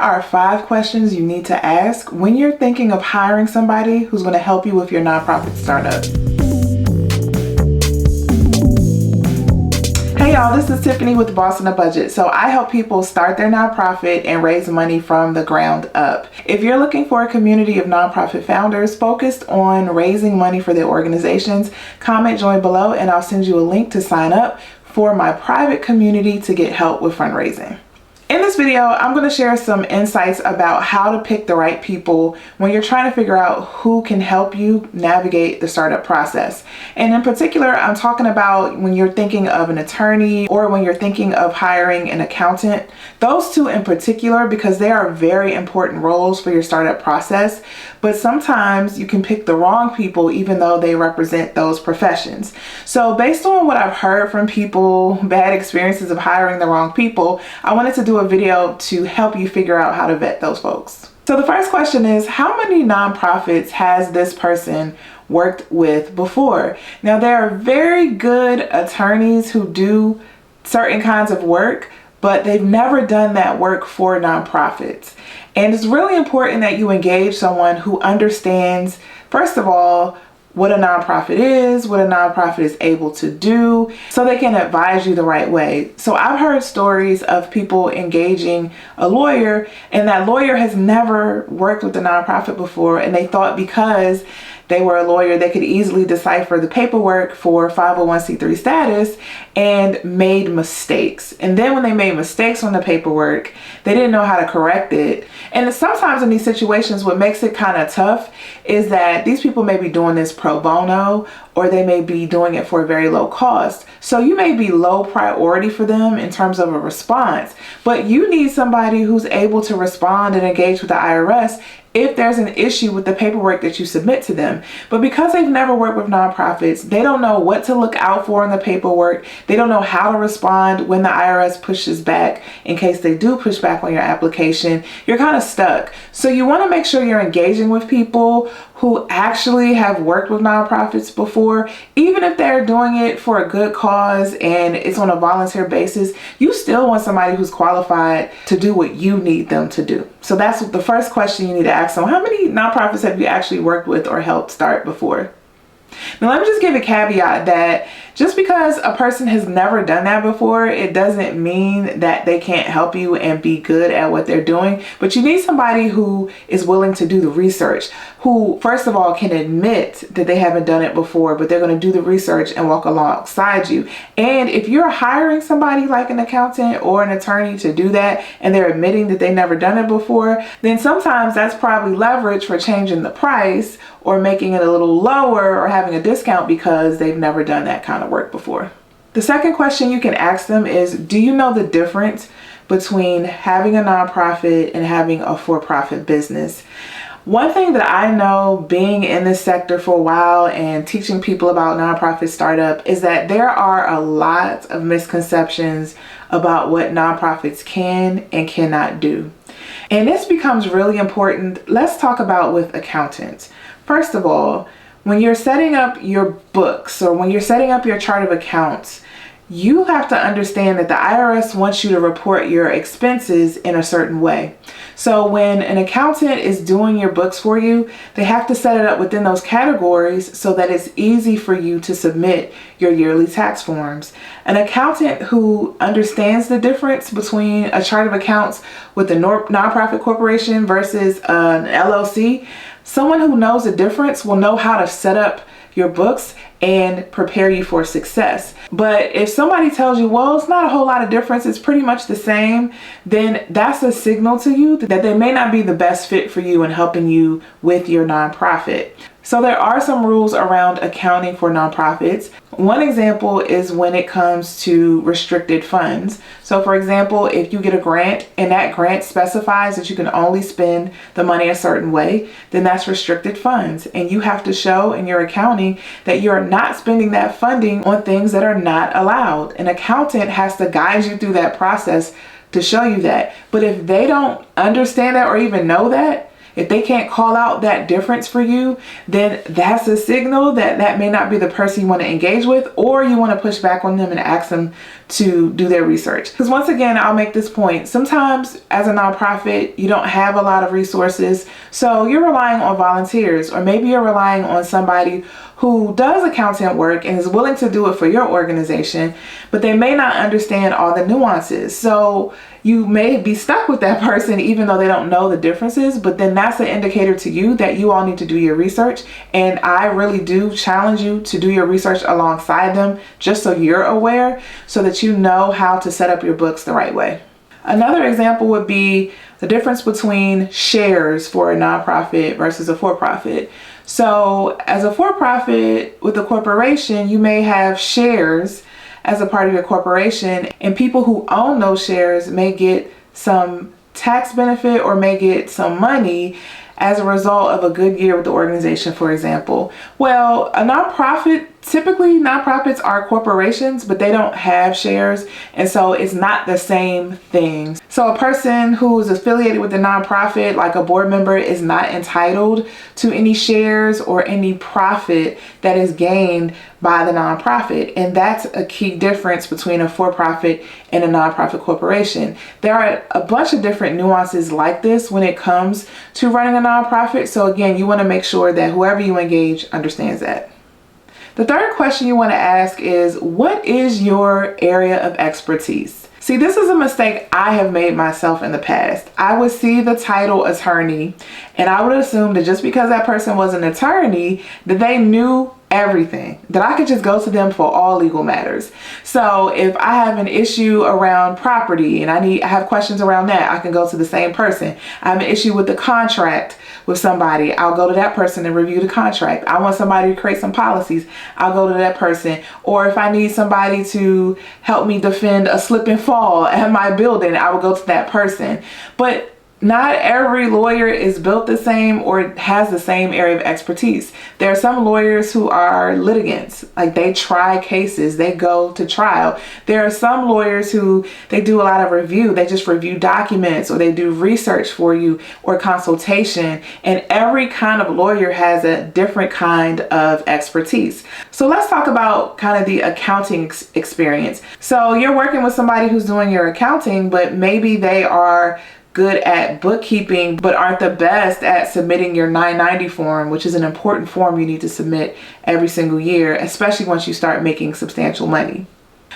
are 5 questions you need to ask when you're thinking of hiring somebody who's going to help you with your nonprofit startup. Hey y'all, this is Tiffany with Boss on a Budget. So I help people start their nonprofit and raise money from the ground up. If you're looking for a community of nonprofit founders focused on raising money for their organizations, comment join below and I'll send you a link to sign up for my private community to get help with fundraising. In this video, I'm going to share some insights about how to pick the right people when you're trying to figure out who can help you navigate the startup process. And in particular, I'm talking about when you're thinking of an attorney or when you're thinking of hiring an accountant. Those two in particular, because they are very important roles for your startup process. But sometimes you can pick the wrong people even though they represent those professions. So based on what I've heard from people, bad experiences of hiring the wrong people, I wanted to do a video to help you figure out how to vet those folks. So the first question is, how many nonprofits has this person worked with before? Now, there are very good attorneys who do certain kinds of work, but they've never done that work for nonprofits. And it's really important that you engage someone who understands, first of all, what a nonprofit is, what a nonprofit is able to do, so they can advise you the right way. So I've heard stories of people engaging a lawyer and that lawyer has never worked with a nonprofit before, and they thought because they were a lawyer, they could easily decipher the paperwork for 501c3 status and made mistakes. And then when they made mistakes on the paperwork, they didn't know how to correct it. And sometimes in these situations, what makes it kind of tough is that these people may be doing this pro bono, or they may be doing it for a very low cost. So you may be low priority for them in terms of a response, but you need somebody who's able to respond and engage with the IRS if there's an issue with the paperwork that you submit to them. But because they've never worked with nonprofits, they don't know what to look out for in the paperwork. They don't know how to respond when the IRS pushes back. In case they do push back on your application, you're kind of stuck. So you want to make sure you're engaging with people who actually have worked with nonprofits before. Even if they're doing it for a good cause and it's on a volunteer basis, you still want somebody who's qualified to do what you need them to do. So that's the first question you need to ask them. How many nonprofits have you actually worked with or helped start before? Now, let me just give a caveat that just because a person has never done that before, it doesn't mean that they can't help you and be good at what they're doing. But you need somebody who is willing to do the research, who, first of all, can admit that they haven't done it before, but they're going to do the research and walk alongside you. And if you're hiring somebody like an accountant or an attorney to do that, and they're admitting that they've never done it before, then sometimes that's probably leverage for changing the price or making it a little lower or having a discount because they've never done that kind of work before. The second question you can ask them is, do you know the difference between having a nonprofit and having a for-profit business? One thing that I know, being in this sector for a while and teaching people about nonprofit startup, is that there are a lot of misconceptions about what nonprofits can and cannot do. And this becomes really important. Let's talk about with accountants. First of all, when you're setting up your books or when you're setting up your chart of accounts, you have to understand that the IRS wants you to report your expenses in a certain way. So when an accountant is doing your books for you, they have to set it up within those categories so that it's easy for you to submit your yearly tax forms. An accountant who understands the difference between a chart of accounts with a nonprofit corporation versus an LLC, someone who knows the difference will know how to set up your books and prepare you for success. But if somebody tells you, well, it's not a whole lot of difference, it's pretty much the same, then that's a signal to you that they may not be the best fit for you in helping you with your nonprofit. So there are some rules around accounting for nonprofits. One example is when it comes to restricted funds. So for example, if you get a grant and that grant specifies that you can only spend the money a certain way, then that's restricted funds. And you have to show in your accounting that you're not spending that funding on things that are not allowed. An accountant has to guide you through that process to show you that. But if they don't understand that or even know that, if they can't call out that difference for you, then that's a signal that that may not be the person you want to engage with, or you want to push back on them and ask them to do their research. Because once again, I'll make this point. Sometimes as a nonprofit, you don't have a lot of resources. So you're relying on volunteers, or maybe you're relying on somebody who does accountant work and is willing to do it for your organization, but they may not understand all the nuances. So you may be stuck with that person even though they don't know the differences, but then that's an indicator to you that you all need to do your research. And I really do challenge you to do your research alongside them, just so you're aware, so that you know how to set up your books the right way. Another example would be the difference between shares for a nonprofit versus a for-profit. So as a for-profit with a corporation, you may have shares as a part of your corporation, and people who own those shares may get some tax benefit or may get some money as a result of a good year with the organization, for example. Well, a nonprofit, typically nonprofits are corporations, but they don't have shares, and so it's not the same thing. So a person who is affiliated with a nonprofit, like a board member, is not entitled to any shares or any profit that is gained by the nonprofit. And that's a key difference between a for-profit and a nonprofit corporation. There are a bunch of different nuances like this when it comes to running a nonprofit. So again, you want to make sure that whoever you engage understands that. The third question you want to ask is, what is your area of expertise? See, this is a mistake I have made myself in the past. I would see the title attorney, and I would assume that just because that person was an attorney, that they knew everything, that I could just go to them for all legal matters. So if I have an issue around property and I have questions around that, I can go to the same person. I have an issue with the contract with somebody, I'll go to that person and review the contract. I want somebody to create some policies, I'll go to that person. Or if I need somebody to help me defend a slip and fall at my building, I will go to that person. But not every lawyer is built the same or has the same area of expertise. There are some lawyers who are litigants, like they try cases, they go to trial. There are some lawyers who they do a lot of review, they just review documents, or they do research for you or consultation. And every kind of lawyer has a different kind of expertise. So let's talk about kind of the accounting experience. So you're working with somebody who's doing your accounting, but maybe they are good at bookkeeping but aren't the best at submitting your 990 form, which is an important form you need to submit every single year, especially once you start making substantial money.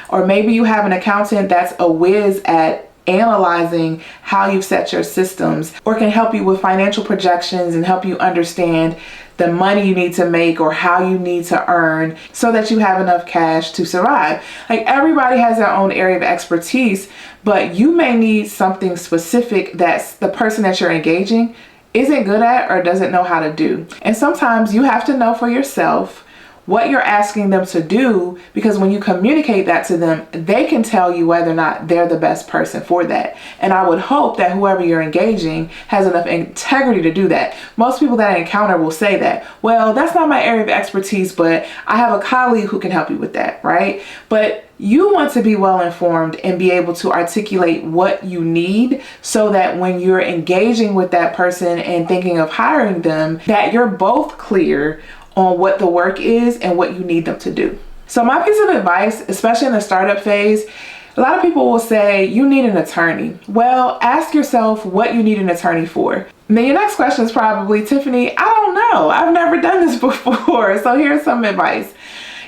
Or maybe you have an accountant that's a whiz at analyzing how you've set your systems, or can help you with financial projections and help you understand the money you need to make or how you need to earn so that you have enough cash to survive. Like, everybody has their own area of expertise, but you may need something specific that's the person that you're engaging isn't good at or doesn't know how to do. And sometimes you have to know for yourself what you're asking them to do, because when you communicate that to them, they can tell you whether or not they're the best person for that. And I would hope that whoever you're engaging has enough integrity to do that. Most people that I encounter will say that, well, that's not my area of expertise, but I have a colleague who can help you with that, right? But you want to be well informed and be able to articulate what you need so that when you're engaging with that person and thinking of hiring them, that you're both clear on what the work is and what you need them to do. So my piece of advice, especially in the startup phase, a lot of people will say, you need an attorney. Well, ask yourself what you need an attorney for. And then your next question is probably, Tiffany, I don't know. I've never done this before. So here's some advice.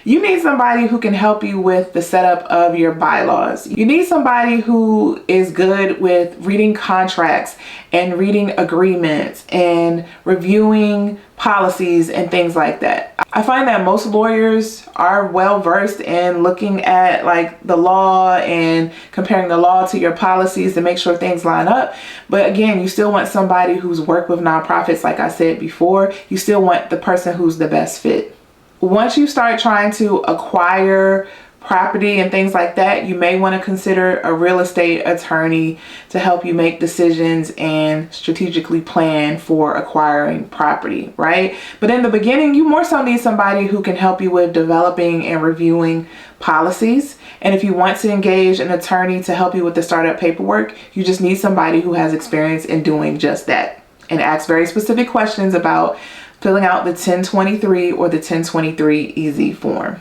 You need somebody who can help you with the setup of your bylaws. You need somebody who is good with reading contracts and reading agreements and reviewing policies and things like that. I find that most lawyers are well versed in looking at like the law and comparing the law to your policies to make sure things line up. But again, you still want somebody who's worked with nonprofits, like I said before. You still want the person who's the best fit. Once you start trying to acquire property and things like that, you may want to consider a real estate attorney to help you make decisions and strategically plan for acquiring property, right? But in the beginning, you more so need somebody who can help you with developing and reviewing policies. And if you want to engage an attorney to help you with the startup paperwork, you just need somebody who has experience in doing just that. And ask very specific questions about filling out the 1023 or the 1023 Easy form.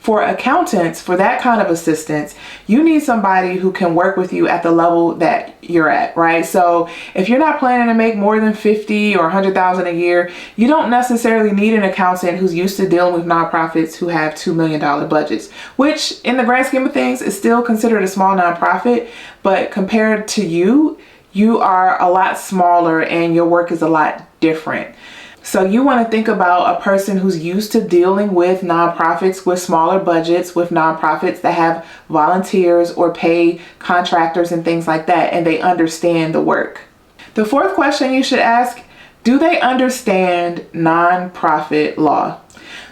For accountants, for that kind of assistance, you need somebody who can work with you at the level that you're at, right? So if you're not planning to make more than 50 or 100,000 a year, you don't necessarily need an accountant who's used to dealing with nonprofits who have $2 million budgets, which in the grand scheme of things is still considered a small nonprofit, but compared to you, you are a lot smaller and your work is a lot different. So you want to think about a person who's used to dealing with nonprofits with smaller budgets, with nonprofits that have volunteers or pay contractors and things like that, and they understand the work. The fourth question you should ask, do they understand nonprofit law?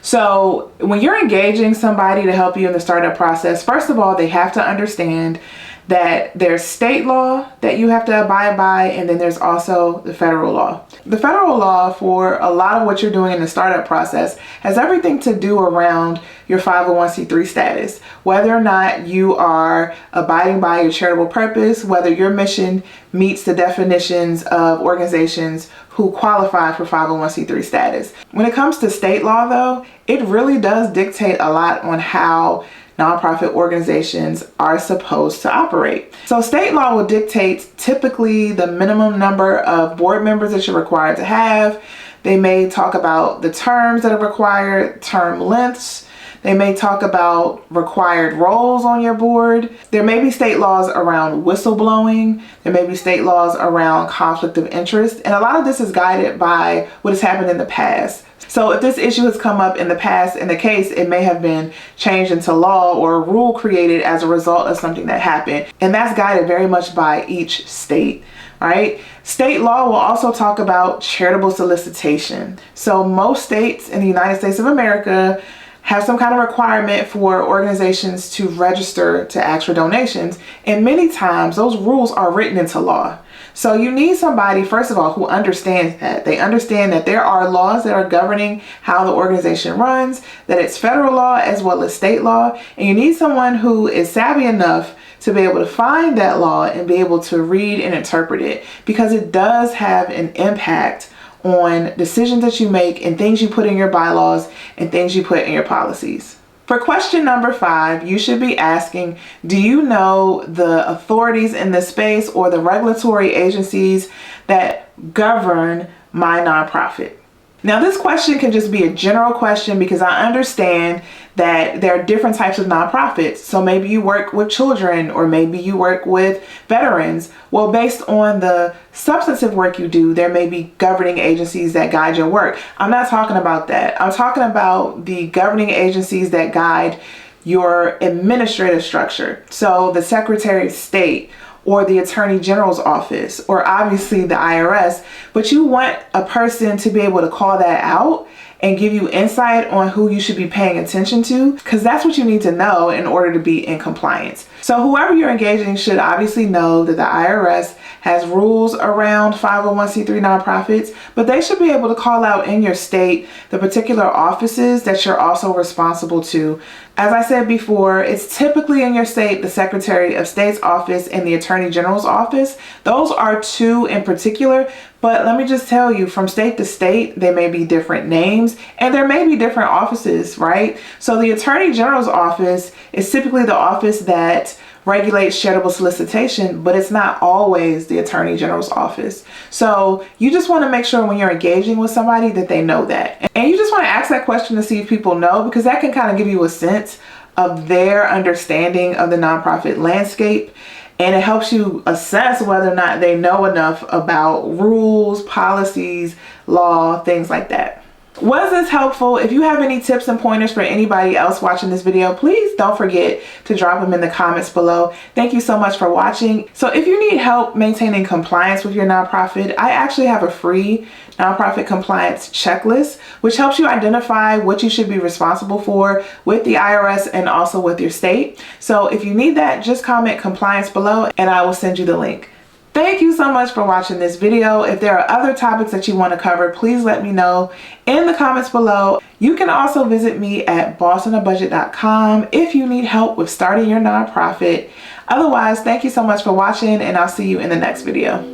So when you're engaging somebody to help you in the startup process, first of all, they have to understand that there's state law that you have to abide by, and then there's also the federal law. The federal law for a lot of what you're doing in the startup process has everything to do around your 501c3 status, whether or not you are abiding by your charitable purpose, whether your mission meets the definitions of organizations who qualify for 501c3 status. When it comes to state law though, it really does dictate a lot on how nonprofit organizations are supposed to operate. So state law will dictate typically the minimum number of board members that you're required to have. They may talk about the terms that are required, term lengths. They may talk about required roles on your board. There may be state laws around whistleblowing. There may be state laws around conflict of interest. And a lot of this is guided by what has happened in the past. So if this issue has come up in the past in the case, it may have been changed into law or a rule created as a result of something that happened. And that's guided very much by each state, right? State law will also talk about charitable solicitation. So most states in the United States of America have some kind of requirement for organizations to register to ask for donations. And many times those rules are written into law. So you need somebody, first of all, who understands that. They understand that there are laws that are governing how the organization runs, that it's federal law as well as state law. And you need someone who is savvy enough to be able to find that law and be able to read and interpret it, because it does have an impact on decisions that you make and things you put in your bylaws and things you put in your policies. For question number 5, you should be asking, do you know the authorities in this space or the regulatory agencies that govern my nonprofit? Now, this question can just be a general question because I understand that there are different types of nonprofits. So maybe you work with children or maybe you work with veterans. Well, based on the substantive work you do, there may be governing agencies that guide your work. I'm not talking about that. I'm talking about the governing agencies that guide your administrative structure. So the Secretary of State, or the Attorney General's office, or obviously the IRS, but you want a person to be able to call that out and give you insight on who you should be paying attention to, because that's what you need to know in order to be in compliance. So whoever you're engaging should obviously know that the IRS has rules around 501c3 nonprofits, but they should be able to call out in your state the particular offices that you're also responsible to. As I said before, it's typically in your state the Secretary of State's office and the Attorney General's office. Those are two in particular, but let me just tell you, from state to state, there may be different names and there may be different offices, right? So the Attorney General's office is typically the office that regulates charitable solicitation, but it's not always the Attorney General's office. So you just want to make sure when you're engaging with somebody that they know that. And you just want to ask that question to see if people know, because that can kind of give you a sense of their understanding of the nonprofit landscape. And it helps you assess whether or not they know enough about rules, policies, law, things like that. Was this helpful? If you have any tips and pointers for anybody else watching this video, please don't forget to drop them in the comments below. Thank you so much for watching. So if you need help maintaining compliance with your nonprofit, I actually have a free nonprofit compliance checklist, which helps you identify what you should be responsible for with the IRS and also with your state. So if you need that, just comment compliance below and I will send you the link. Thank you so much for watching this video. If there are other topics that you want to cover, please let me know in the comments below. You can also visit me at bossonabudget.com if you need help with starting your nonprofit. Otherwise, thank you so much for watching and I'll see you in the next video.